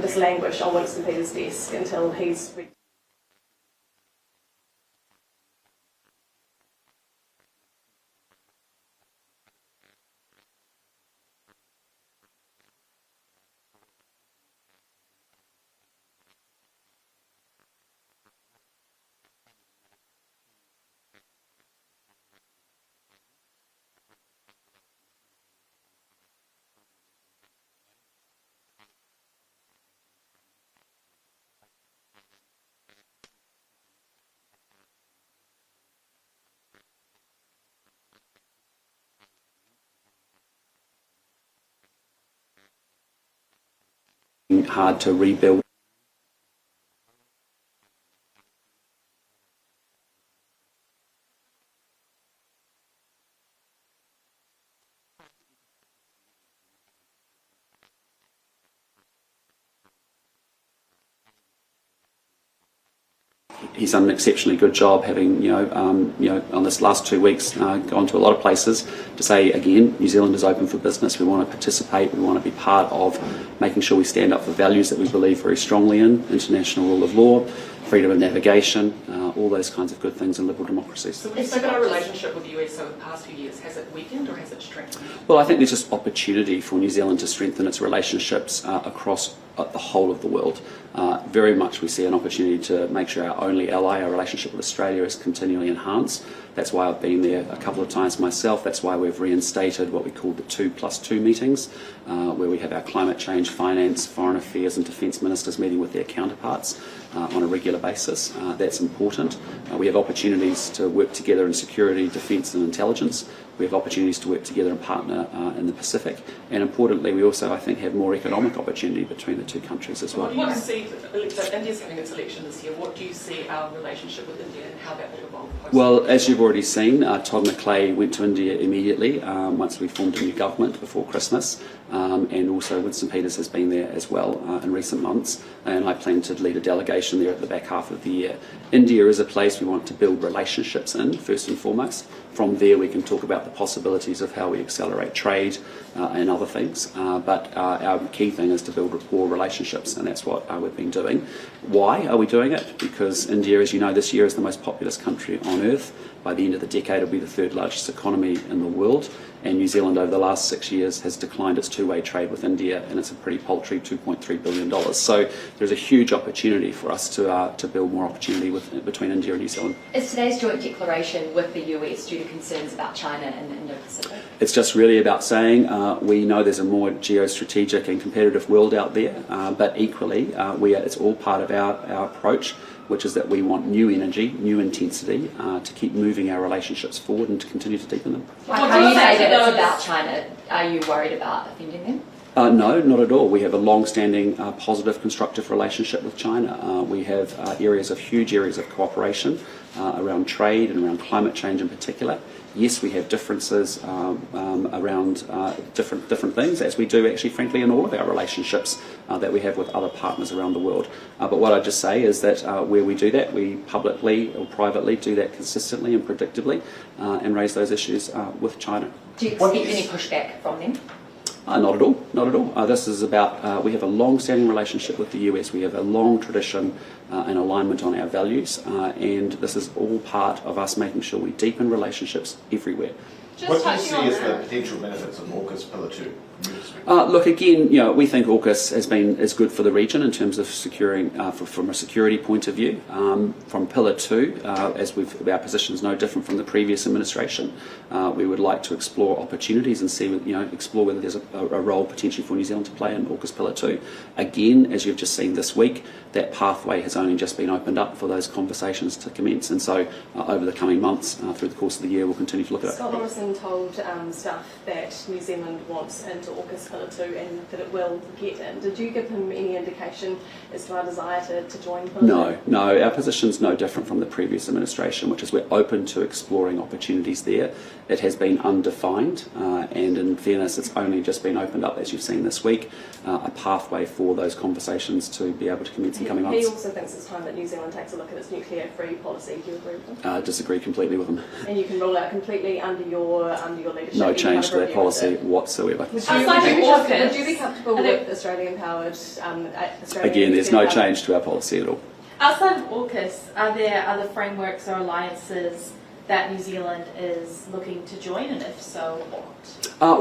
just languish on Winston Peters' desk until he's hard to rebuild. He's done an exceptionally good job, having on this last 2 weeks gone to a lot of places to say again, New Zealand is open for business. We want to participate. We want to be part of making sure we stand up for values that we believe very strongly in: international rule of law, freedom of navigation, all those kinds of good things in liberal democracies. So we've spoken our relationship with the US over the past few years. Has it weakened or has it strengthened? Well, I think there's just opportunity for New Zealand to strengthen its relationships across the whole of the world. Very much we see an opportunity to make sure our only ally, our relationship with Australia, is continually enhanced. That's why I've been there a couple of times myself. That's why we've reinstated what we call the 2+2 meetings, where we have our climate change, finance, foreign affairs and defence ministers meeting with their counterparts on a regular basis. That's important. We have opportunities to work together in security, defence and intelligence. We have opportunities to work together and partner in the Pacific. And importantly, we also, I think, have more economic opportunity between the two countries as well. What do you see, so India's having its election this year, what do you see our relationship with India and how that will evolve? Well, as you've already seen, Todd McClay went to India immediately once we formed a new government before Christmas. And also Winston Peters has been there as well in recent months, and I plan to lead a delegation there at the back half of the year. India is a place we want to build relationships in, first and foremost. From there we can talk about the possibilities of how we accelerate trade and other things, but our key thing is to build rapport relationships, and that's what we've been doing. Why are we doing it? Because India, as you know, this year is the most populous country on earth. By the end of the decade it'll be the third largest economy in the world, and New Zealand over the last 6 years has declined its two-way trade with India, and it's a pretty paltry $2.3 billion. So there's a huge opportunity for us to build more opportunity between India and New Zealand. Is today's joint declaration with the US due to concerns about China and the Indo-Pacific? It's just really about saying we know there's a more geostrategic and competitive world out there, but equally it's all part of our approach, which is that we want new energy, new intensity to keep moving our relationships forward and to continue to deepen them. How do you say that it's about China? Are you worried about offending them? No, not at all. We have a long-standing, positive, constructive relationship with China. We have huge areas of cooperation around trade and around climate change in particular. Yes, we have differences around different things, as we do actually, frankly, in all of our relationships that we have with other partners around the world. But what I just say is that where we do that, we publicly or privately do that consistently and predictably and raise those issues with China. Do you expect any pushback from them? Not at all, not at all. This is about, we have a long-standing relationship with the US. We have a long tradition and alignment on our values, and this is all part of us making sure we deepen relationships everywhere. What do you see as the potential benefits of AUKUS Pillar 2? Look, again, we think AUKUS is good for the region in terms of securing, from a security point of view. From Pillar 2, our position is no different from the previous administration. We would like to explore opportunities and see, explore whether there's a role potentially for New Zealand to play in AUKUS Pillar 2. Again, as you've just seen this week, that pathway has only just been opened up for those conversations to commence, and so over the coming months, through the course of the year, we'll continue to look at it. Scott Morrison told staff that New Zealand wants into AUKUS Pillar 2 and that it will get in. Did you give him any indication as to our desire to join Pillar 2? No, our position's no different from the previous administration, which is we're open to exploring opportunities there. It has been undefined, and in fairness, it's only just been opened up, as you've seen this week, a pathway for those conversations to be able to commence in coming He months. also thinks it's time that New Zealand takes a look at its nuclear-free policy. Do you agree with him? Disagree completely with him. And you can roll out completely under your leadership. No You change to kind of that review policy it. whatsoever. Would you be comfortable with Australian-powered Australian? Again, there's no change to our policy at all. Outside of AUKUS, are there other frameworks or alliances that New Zealand is looking to join, and if so, what?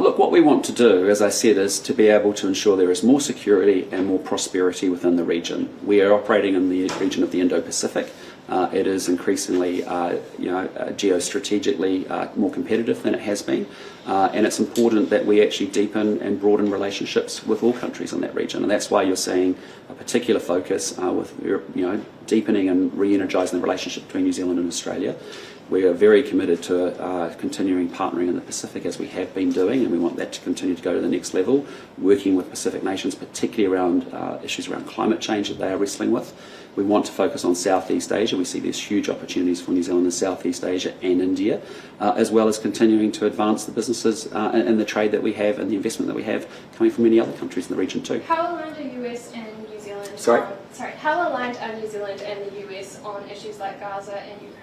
Look, what we want to do, as I said, is to be able to ensure there is more security and more prosperity within the region. We are operating in the region of the Indo-Pacific. It is increasingly, geostrategically more competitive than it has been, and it's important that we actually deepen and broaden relationships with all countries in that region, and that's why you're seeing a particular focus with, deepening and re-energising the relationship between New Zealand and Australia. We are very committed to continuing partnering in the Pacific as we have been doing, and we want that to continue to go to the next level, working with Pacific nations, particularly around issues around climate change that they are wrestling with. We want to focus on Southeast Asia. We see there's huge opportunities for New Zealand in Southeast Asia and India, as well as continuing to advance the businesses and the trade that we have and the investment that we have coming from many other countries in the region too. How aligned are US and New Zealand? How aligned are New Zealand and the US on issues like Gaza and Ukraine?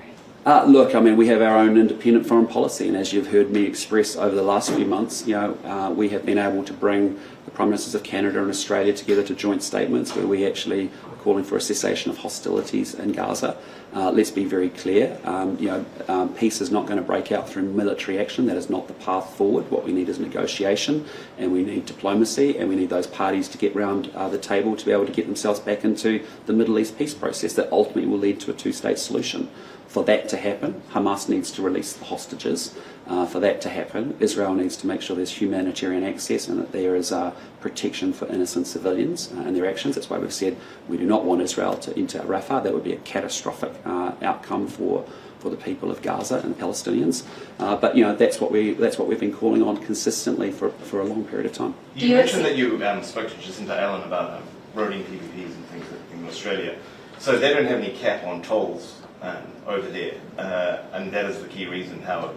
Look, I mean, we have our own independent foreign policy, and as you've heard me express over the last few months, we have been able to bring the Prime Ministers of Canada and Australia together to joint statements where we actually are calling for a cessation of hostilities in Gaza. Let's be very clear, peace is not going to break out through military action. That is not the path forward. What we need is negotiation, and we need diplomacy, and we need those parties to get round the table to be able to get themselves back into the Middle East peace process that ultimately will lead to a two-state solution. For that to happen, Hamas needs to release the hostages. For that to happen, Israel needs to make sure there's humanitarian access and that there is protection for innocent civilians and their actions. That's why we've said we do not want Israel to enter Rafah. That would be a catastrophic outcome for the people of Gaza and the Palestinians. But that's what we've been calling on consistently for a long period of time. You mentioned that you spoke to Jacinta Allen about roading PPPs and things in Australia. So they don't have any cap on tolls over there, and that is the key reason how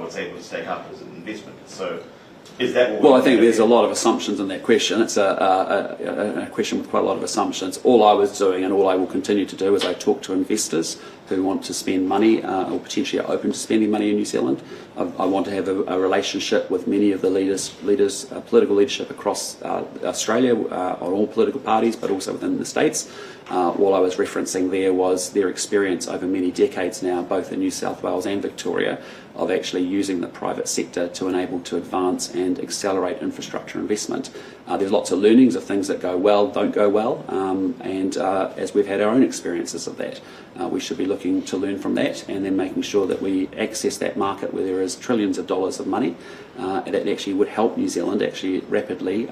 it's able to stake up as an investment. So is that what? Well, I think there's a lot of assumptions in that question. It's a question with quite a lot of assumptions. All I was doing and all I will continue to do is I talk to investors who want to spend money or potentially are open to spending money in New Zealand. I want to have a relationship with many of the political leadership across Australia, on all political parties, but also within the States. All I was referencing there was their experience over many decades now, both in New South Wales and Victoria, of actually using the private sector to enable to advance and accelerate infrastructure investment. There's lots of learnings of things that go well, don't go well, and as we've had our own experiences of that, we should be looking to learn from that and then making sure that we access that market where there is trillions of dollars of money that actually would help New Zealand actually rapidly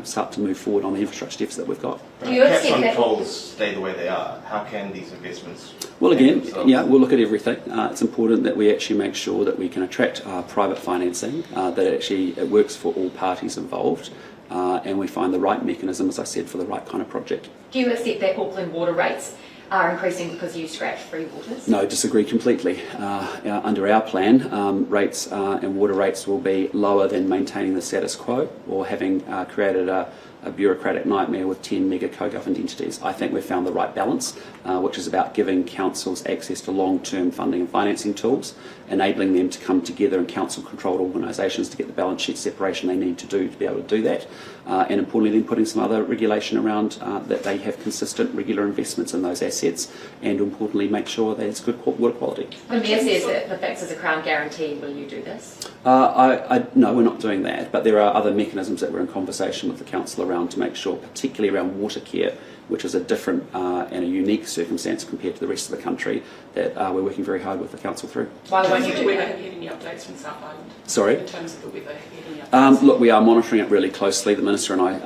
start to move forward on the infrastructure deficit that we've got. Caps on tolls stay the way they are. How can these investments? Well, again, we'll look at everything. It's important that we actually make sure that we can attract private financing, that it works for all parties involved, and we find the right mechanism, as I said, for the right kind of project. Do you accept that Auckland water rates are increasing because you scratch free waters? No, disagree completely. Under our plan, rates and water rates will be lower than maintaining the status quo or having created a bureaucratic nightmare with 10 mega co-governed entities. I think we've found the right balance, which is about giving councils access to long-term funding and financing tools, enabling them to come together in council-controlled organisations to get the balance sheet separation they need to do to be able to do that, and importantly then putting some other regulation around that they have consistent regular investments in those assets, and importantly make sure that it's good water quality. The Mayor says that the fix is a Crown guarantee. Will you do this? No, we're not doing that, but there are other mechanisms that we're in conversation with the council around to make sure, particularly around water care, which is a different and a unique circumstance compared to the rest of the country, that we're working very hard with the council through. Why won't you do that? Have you had any updates from South Island? Sorry? In terms of the weather, have you had any updates? Look, we are monitoring it really closely. The Minister and I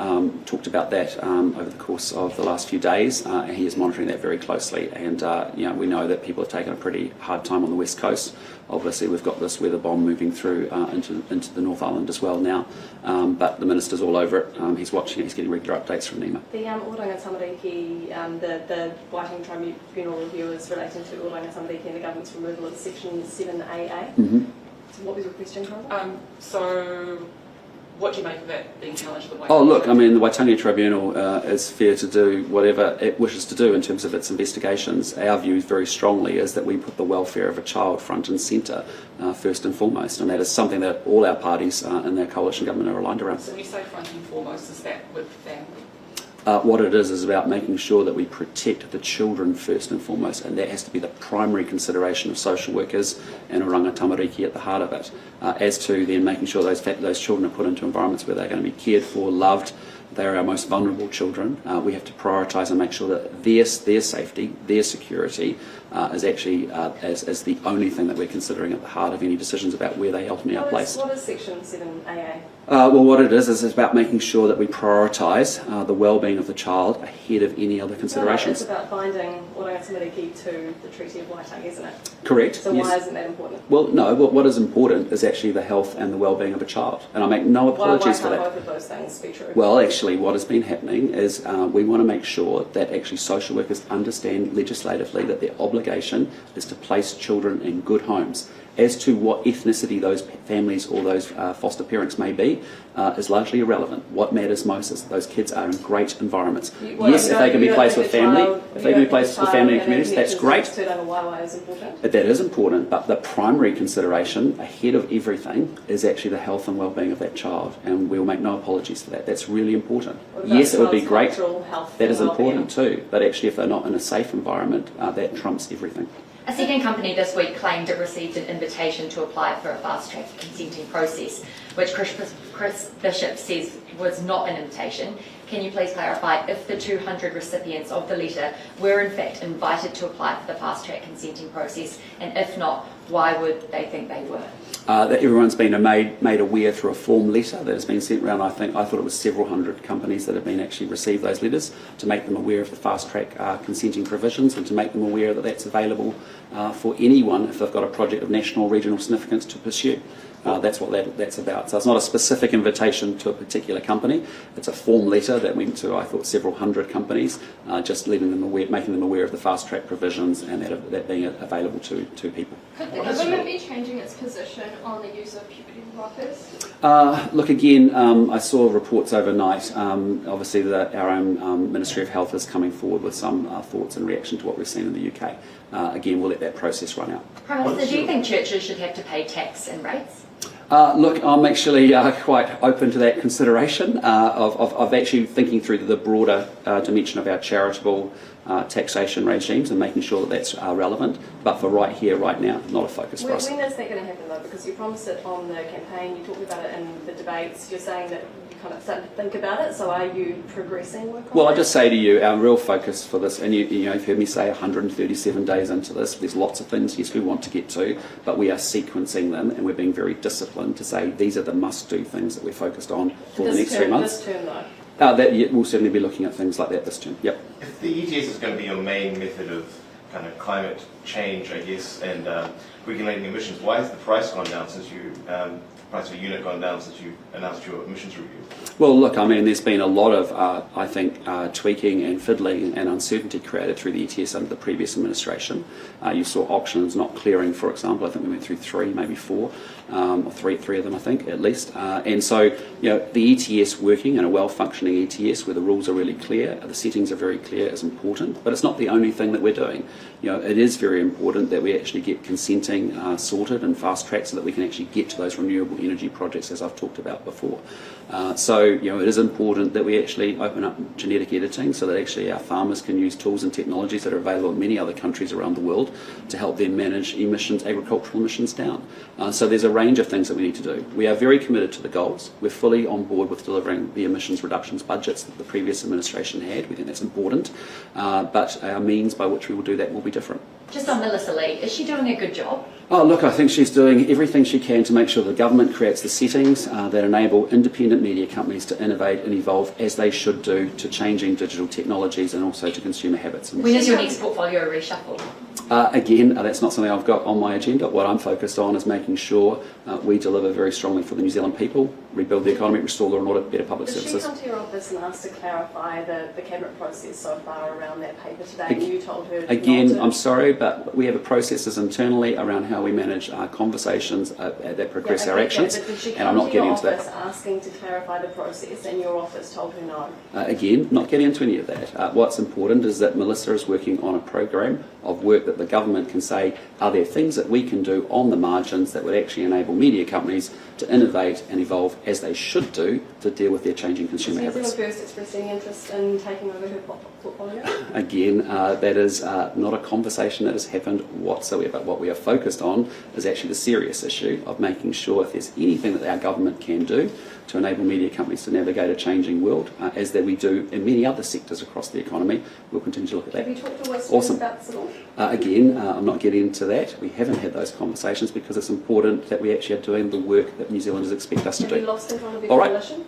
talked about that over the course of the last few days, and he is monitoring that very closely. And we know that people have taken a pretty hard time on the West Coast. Obviously, we've got this weather bomb moving through into the North Island as well now. But the Minister's all over it. He's watching it. He's getting regular updates from NEMA. The Oranga Tamariki, the Whiting Tribunal review is relating to Oranga Tamariki and the government's removal of Section 7AA. Mm-hmm. So what was your question, Carl? So what do you make of that being challenged the way? Oh, look, I mean, the Waitangi Tribunal is fair to do whatever it wishes to do in terms of its investigations. Our view very strongly is that we put the welfare of a child front and centre first and foremost, and that is something that all our parties in their coalition government are aligned around. So when you say front and foremost, is that with family? What it is about making sure that we protect the children first and foremost, and that has to be the primary consideration of social workers and oranga tamariki at the heart of it. As to then making sure those children are put into environments where they're going to be cared for, loved. They're our most vulnerable children. We have to prioritise and make sure that their safety, their security is actually as the only thing that we're considering at the heart of any decisions about where they ultimately are placed. What is Section 7AA? Well, what it is about making sure that we prioritise the well-being of the child ahead of any other considerations. No, it's about binding oranga tamariki to the Treaty of Waitangi, isn't it? Correct. So yes. why isn't that important? Well, no, what is important is actually the health and the well-being of a child. And I make no apologies for that. Why can't both of those things be true? Well, actually, what has been happening is we want to make sure that actually social workers understand legislatively that their obligation is to place children in good homes. As to what ethnicity those families or those foster parents may be is largely irrelevant. What matters most is that those kids are in great environments. Yes, if they can be placed with family, and communities, that's great. That is important, but the primary consideration ahead of everything is actually the health and well-being of that child, and we'll make no apologies for that. That's really important. Yes, it would be great. That is important too, but actually if they're not in a safe environment, that trumps everything. A second company this week claimed it received an invitation to apply for a fast-track consenting process, which Chris Bishop says was not an invitation. Can you please clarify if the 200 recipients of the letter were in fact invited to apply for the fast-track consenting process, and if not, why would they think they were? That everyone's been made aware through a form letter that has been sent around. I thought it was several hundred companies that have been actually received those letters to make them aware of the fast-track consenting provisions and to make them aware that that's available for anyone if they've got a project of national or regional significance to pursue. That's what that's about. So it's not a specific invitation to a particular company. It's a form letter that went to, I thought, several hundred companies, just making them aware of the fast-track provisions and that being available to people. Could the government be changing its position on the use of puberty blockers? Look, again, I saw reports overnight. Obviously, our own Ministry of Health is coming forward with some thoughts in reaction to what we've seen in the UK. Again, we'll let that process run out. Prime Minister, do you think churches should have to pay tax and rates? Look, I'm actually quite open to that consideration of actually thinking through the broader dimension of our charitable taxation regimes and making sure that that's relevant. But for right here, right now, not a focus for us. When is that going to happen though? Because you promised it on the campaign, you talked about it in the debates, you're saying that you kind of started to think about it, so are you progressing work on Well, that? I just say to you, our real focus for this, and you've heard me say 137 days into this, there's lots of things, yes, we want to get to, but we are sequencing them and we're being very disciplined to say these are the must-do things that we're focused on for the next 3 months. This term though? We'll certainly be looking at things like that this term, yep. If the ETS is going to be your main method of kind of climate change, I guess, and regulating emissions, why has the price gone down since price per unit gone down since you announced your emissions review? Well, look, I mean, there's been a lot of, I think, tweaking and fiddling and uncertainty created through the ETS under the previous administration. You saw auctions not clearing, for example. I think we went through 3, maybe 4, or three of them, I think, at least. And so, the ETS working and a well-functioning ETS where the rules are really clear, the settings are very clear is important, but it's not the only thing that we're doing. It is very important that we actually get consenting sorted and fast-tracked so that we can actually get to those renewable energy projects, as I've talked about before. So it is important that we actually open up genetic editing so that actually our farmers can use tools and technologies that are available in many other countries around the world to help them manage emissions, agricultural emissions down. So there's a range of things that we need to do. We are very committed to the goals. We're fully on board with delivering the emissions reductions budgets that the previous administration had. We think that's important. But our means by which we will do that will be different. Just on Melissa Lee, is she doing a good job? Oh, look, I think she's doing everything she can to make sure the government creates the settings that enable independent media companies to innovate and evolve as they should do to changing digital technologies and also to consumer habits. When is your next portfolio reshuffle? Again, that's not something I've got on my agenda. What I'm focused on is making sure we deliver very strongly for the New Zealand people, rebuild the economy, restore law and order, better public services. Did she come to your office and ask to clarify the cabinet process so far around that paper today? And you told her again, not to? I'm sorry, but we have processes internally around how we manage our conversations that progress our actions, But did she and I'm come not to getting your into office that. asking to clarify the process and your office told her no? Again, not getting into any of that. What's important is that Melissa is working on a program of work that the government can say, are there things that we can do on the margins that would actually enable media companies to innovate and evolve as they should do to deal with their changing Has consumer New Zealand habits. First expressed any interest in taking over her portfolio? Again, that is not a conversation that has happened whatsoever. What we are focused on is actually the serious issue of making sure if there's anything that our government can do to enable media companies to navigate a changing world, as that we do in many other sectors across the economy, we'll continue to look at that. Have you talked to Western Awesome. about this at all? Again, I'm not getting into that. We haven't had those conversations because it's important that we actually are doing the work that New Zealanders expect us to Have you do. lost control of your All right. coalition?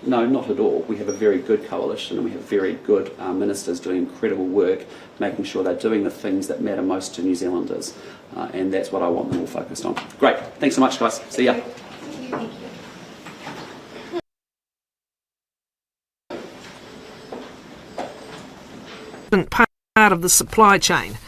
No, not at all. We have a very good coalition and we have very good ministers doing incredible work, making sure they're doing the things that matter most to New Zealanders. And that's what I want them all focused on. Great. Thanks so much, guys. See ya. Thank you. Part of the supply chain.